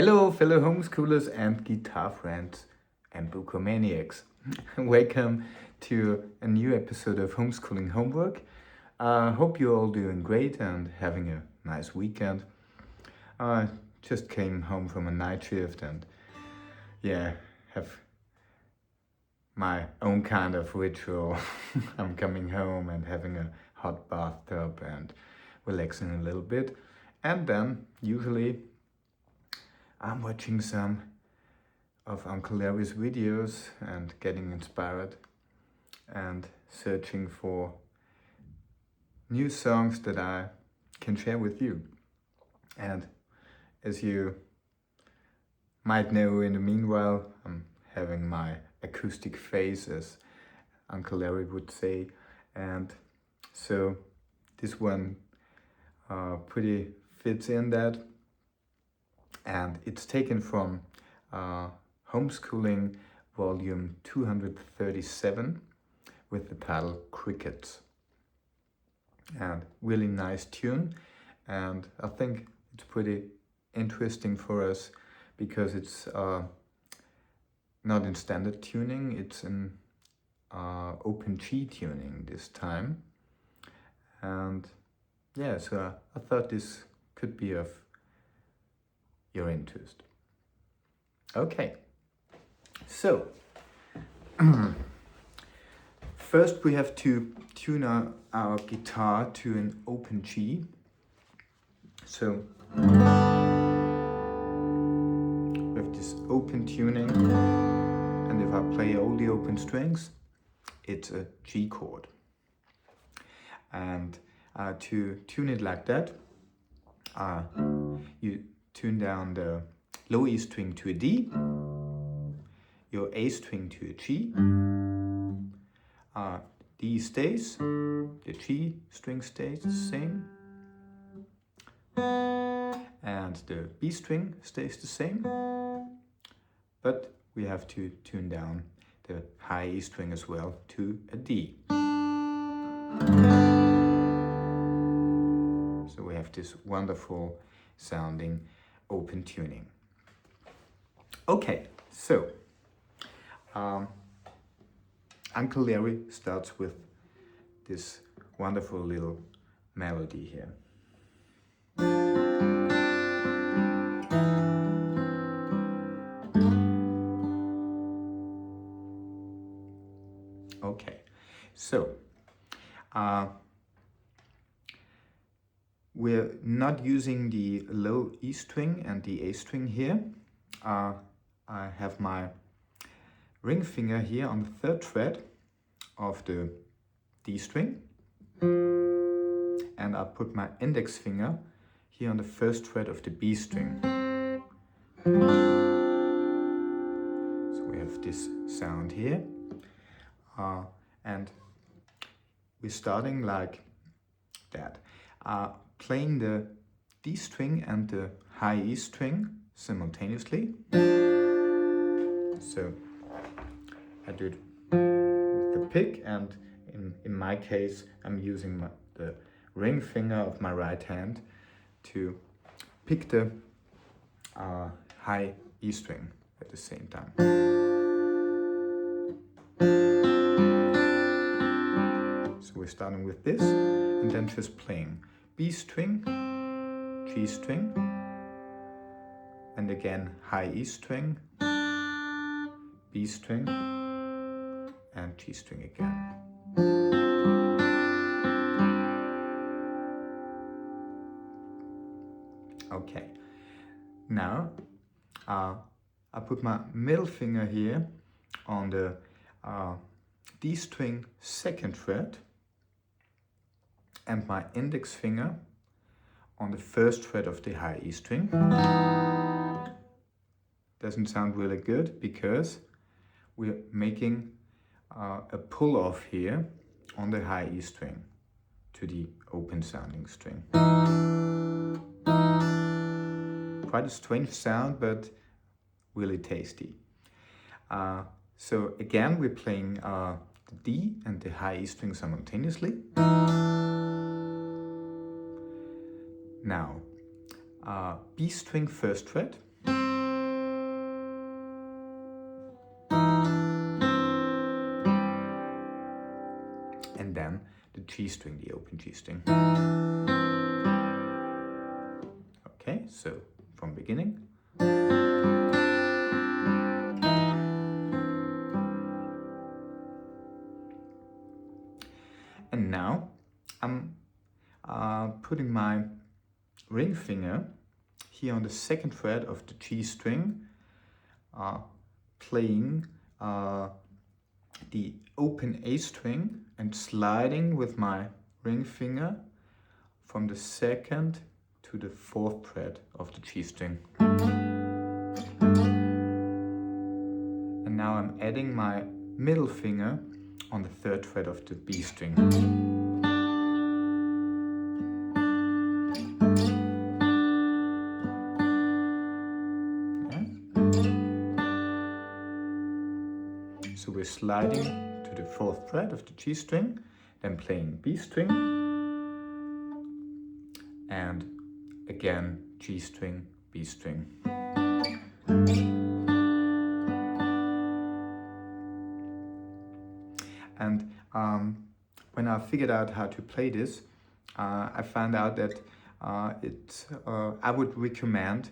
Hello, fellow homeschoolers and guitar friends and Bukomaniacs. Welcome to a new episode of Homeschooling Homework. Hope you're all doing great and having a nice weekend. I just came home from a night shift and have my own kind of ritual. I'm coming home and having a hot bathtub and relaxing a little bit. And then usually I'm watching some of Uncle Larry's videos and getting inspired and searching for new songs that I can share with you. And as you might know, in the meanwhile, I'm having my acoustic face, as Uncle Larry would say. And so this one pretty fits in that. And it's taken from Homeschooling volume 237 with the title Crickets. And really nice tune, and I think it's pretty interesting for us because it's not in standard tuning, it's in open G tuning this time. And yeah, so I thought this could be of your interest. Okay, so first we have to tune our guitar to an open G. So we have this open tuning, and if I play all the open strings, it's a G chord. And to tune it like that, you tune down the low E string to a D, your A string to a G, D stays, the G string stays the same, and the B string stays the same, but we have to tune down the high E string as well to a D. So we have this wonderful sounding open tuning. Okay, so Uncle Larry starts with this wonderful little melody here. Okay, so we're not using the low E string and the A string here. I have my ring finger here on the third fret of the D string, and I put my index finger here on the first fret of the B string. So we have this sound here, and we're starting like that. Playing the D string and the high E string simultaneously. So I do it with the pick, and in my case I'm using the ring finger of my right hand to pick the high E string at the same time. So we're starting with this and then just playing B string, G string, and again high E string, B string, and G string again. Okay, now I put my middle finger here on the D string second fret and my index finger on the first fret of the high E string. Doesn't sound really good because we're making a pull off here on the high E string to the open sounding string. Quite a strange sound, but really tasty. So again, we're playing the D and the high E string simultaneously. Now, B string first fret, and then the G string, the open G string. Okay, so from beginning. And now I'm putting my ring finger here on the second fret of the G string, playing the open A string and sliding with my ring finger from the second to the fourth fret of the G string. And now I'm adding my middle finger on the third fret of the B string. Okay. So we're sliding to the fourth fret of the G string, then playing B string, and again G string, B string. And when I figured out how to play this, I found out that I would recommend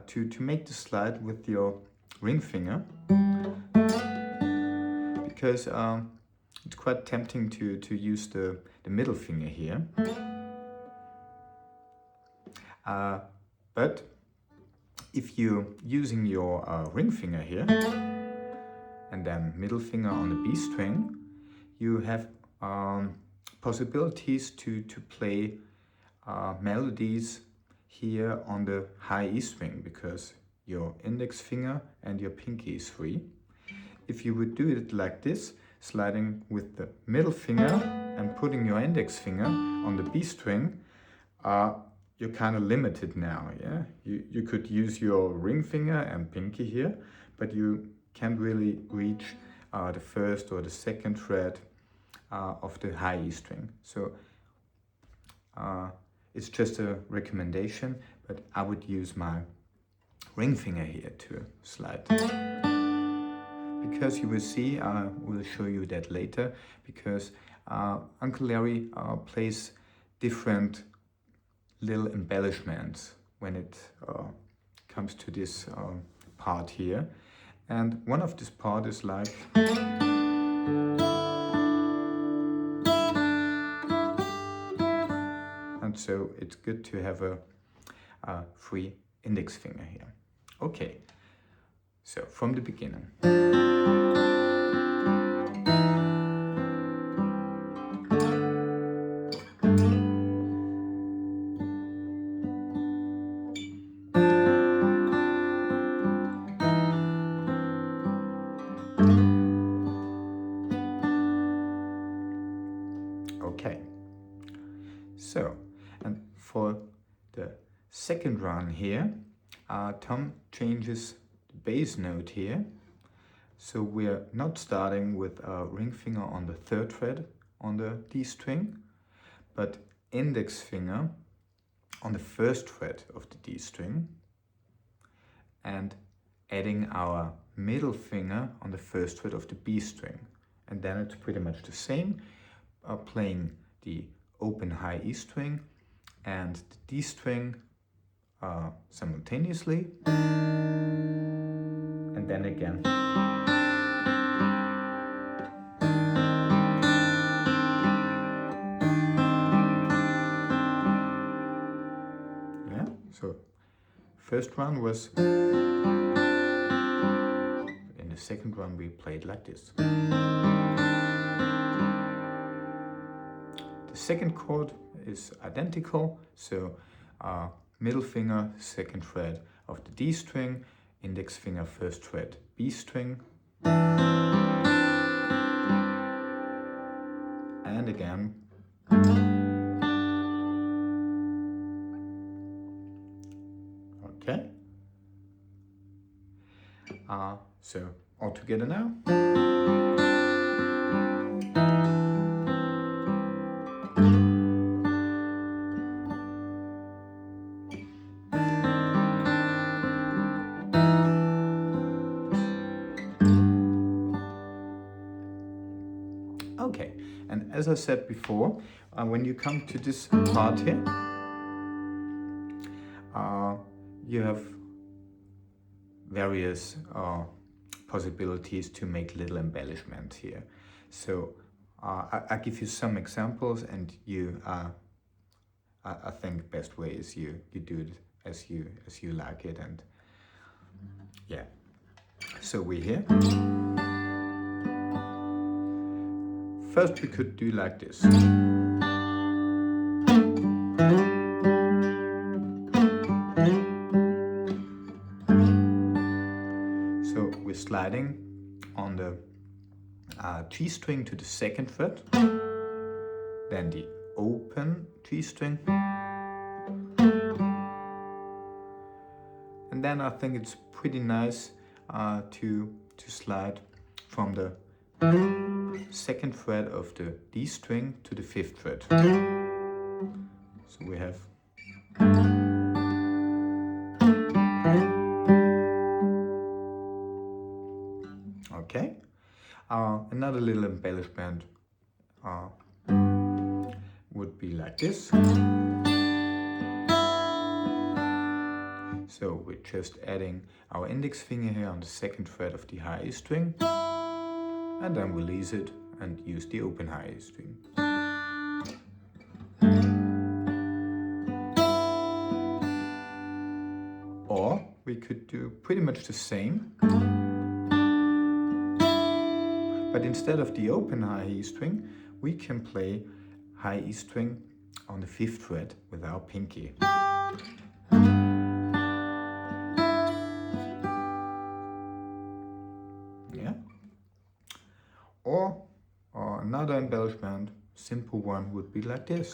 to make the slide with your ring finger, because it's quite tempting to use the middle finger here. But if you're using your ring finger here and then middle finger on the B string, you have possibilities to play melodies here on the high E string, because your index finger and your pinky is free. If you would do it like this, sliding with the middle finger and putting your index finger on the B string, you're kind of limited now. Yeah, you could use your ring finger and pinky here, but you can't really reach the first or the second fret of the high E string. So it's just a recommendation, but I would use my ring finger here to slide. Because you will see, I will show you that later, because Uncle Larry plays different little embellishments when it comes to this part here. And one of this part is like, and so it's good to have a free index finger here. Okay, so from the beginning. Okay, so, and for the second run here, Tom changes the bass note here. So we're not starting with a ring finger on the third fret on the D string, but index finger on the first fret of the D string, and adding our middle finger on the first fret of the B string. And then it's pretty much the same, playing the open high E string and the D string simultaneously, and then again. Yeah, so first run was, in the second run we played like this. The second chord is identical, so middle finger, second fret of the D string, index finger, first fret, B string, and again. Okay. So all together now. Okay, And as I said before, when you come to this part here, you have various possibilities to make little embellishments here. So I give you some examples, and I think the best way is you do it as you like it. And yeah, so we're here. First we could do like this. So we're sliding on the G string to the second fret, then the open G string, and then I think it's pretty nice to slide from the second fret of the D string to the fifth fret. So we have okay. Another little embellishment would be like this. So we're just adding our index finger here on the second fret of the high E string, and then release it and use the open high E string. Or we could do pretty much the same, but instead of the open high E string, we can play high E string on the fifth fret with our pinky. Yeah. Or another embellishment, simple one, would be like this.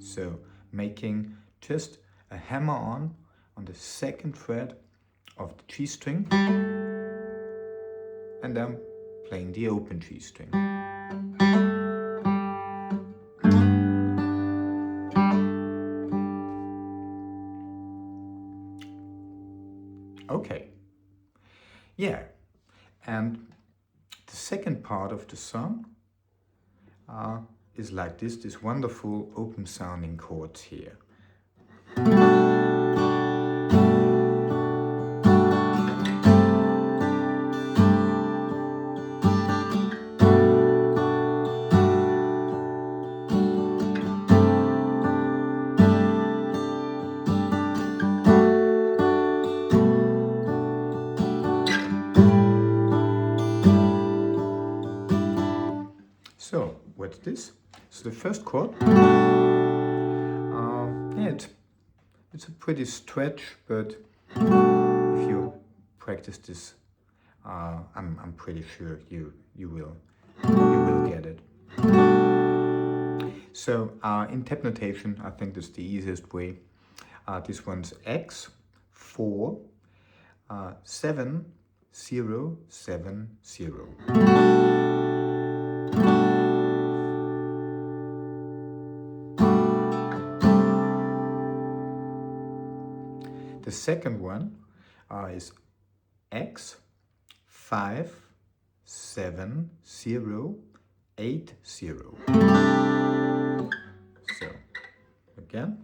So making just a hammer on the second fret of the G string, and then playing the open G string. Okay. Yeah, and the second part of the song is like this wonderful open sounding chords here. So what's this? So the first chord, yeah, it's a pretty stretch, but if you practice this, I'm pretty sure you will get it. So in tab notation, I think that's the easiest way. This one's X 4 7 0 7 0. The second one is X 5 7 0 8 0. So again.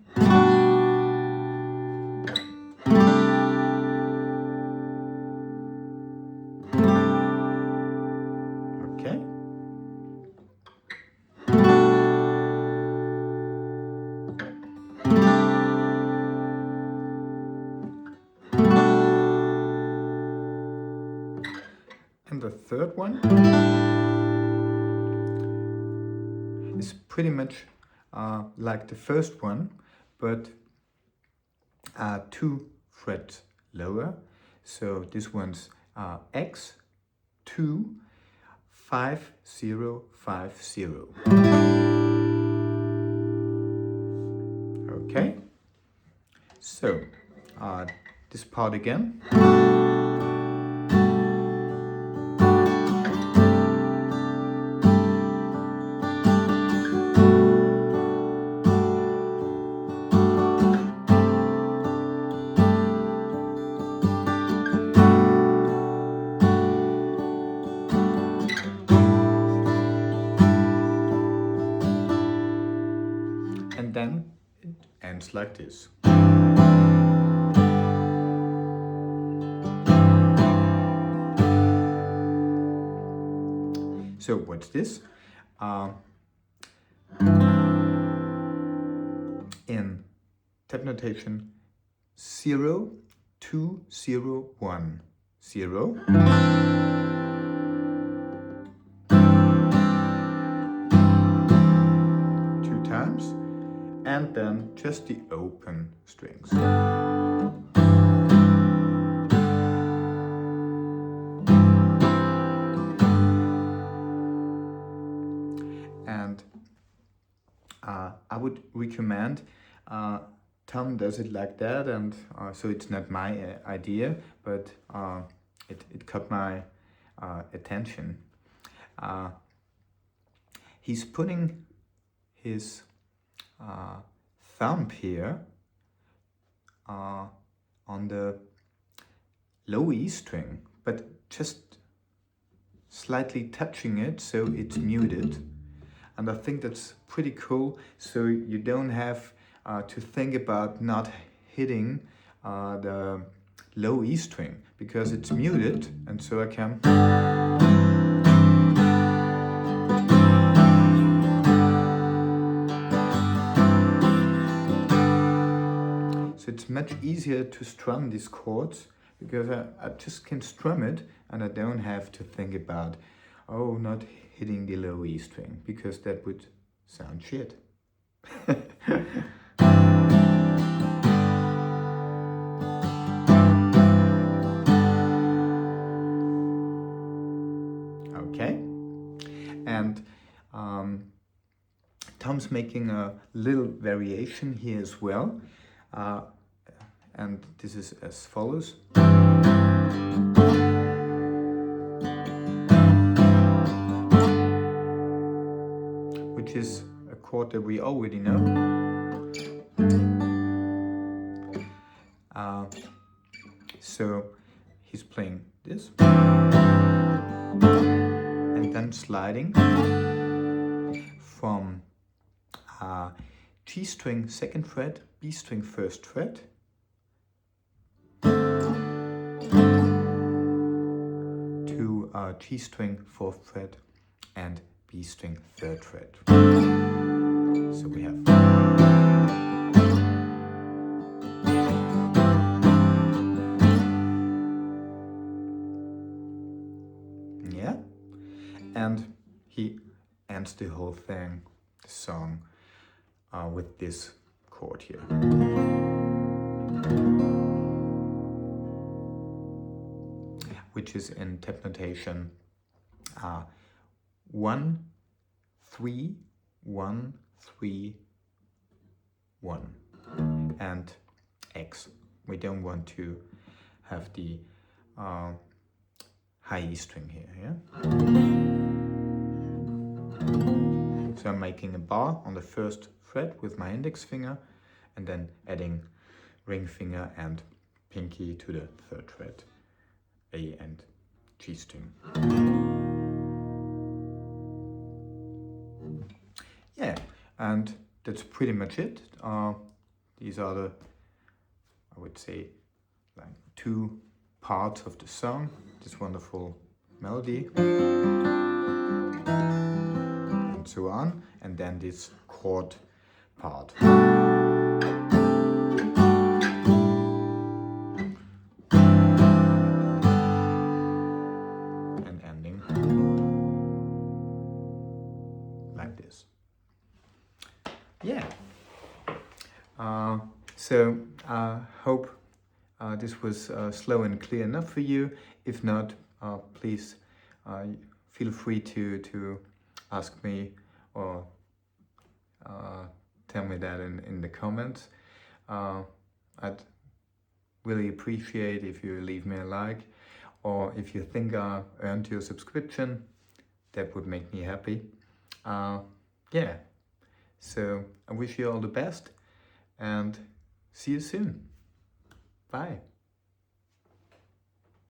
Okay. And the third one is pretty much like the first one, but 2 frets lower. So this one's X 2 5 0 5 0. Okay. So this part again. ends like this. So what's this? In tab notation, 0, 2, 0, 1, 0. Two times, and then just the open strings. And I would recommend Tom does it like that, and so it's not my idea, but it caught my attention. He's putting his thumb here on the low E string, but just slightly touching it so it's muted. And I think that's pretty cool, so you don't have to think about not hitting the low E string, because it's muted, and so I can. So it's much easier to strum these chords, because I just can strum it and I don't have to think about, oh, not hitting the low E string, because that would sound shit. Okay, and Tom's making a little variation here as well, and this is as follows. Which is a chord that we already know. So he's playing this, and then sliding from G string 2nd fret, B string 1st fret, to G string 4th fret and B string 3rd fret. So we have. Yeah, and he ends the whole thing, the song, with this chord here. Which is in tab notation 1, 3, 1, 3, 1, and X. We don't want to have the high E string here, yeah? So I'm making a bar on the 1st fret with my index finger, and then adding ring finger and pinky to the 3rd fret, A and G string. Yeah, and that's pretty much it. These are the, I would say, like 2 parts of the song. This wonderful melody, and so on, and then this chord part. And ending like this. Yeah. So I hope this was slow and clear enough for you. If not, please feel free to ask me or tell me that in the comments. I'd really appreciate if you leave me a like, or if you think I earned your subscription, that would make me happy. Yeah, so I wish you all the best and see you soon. Bye.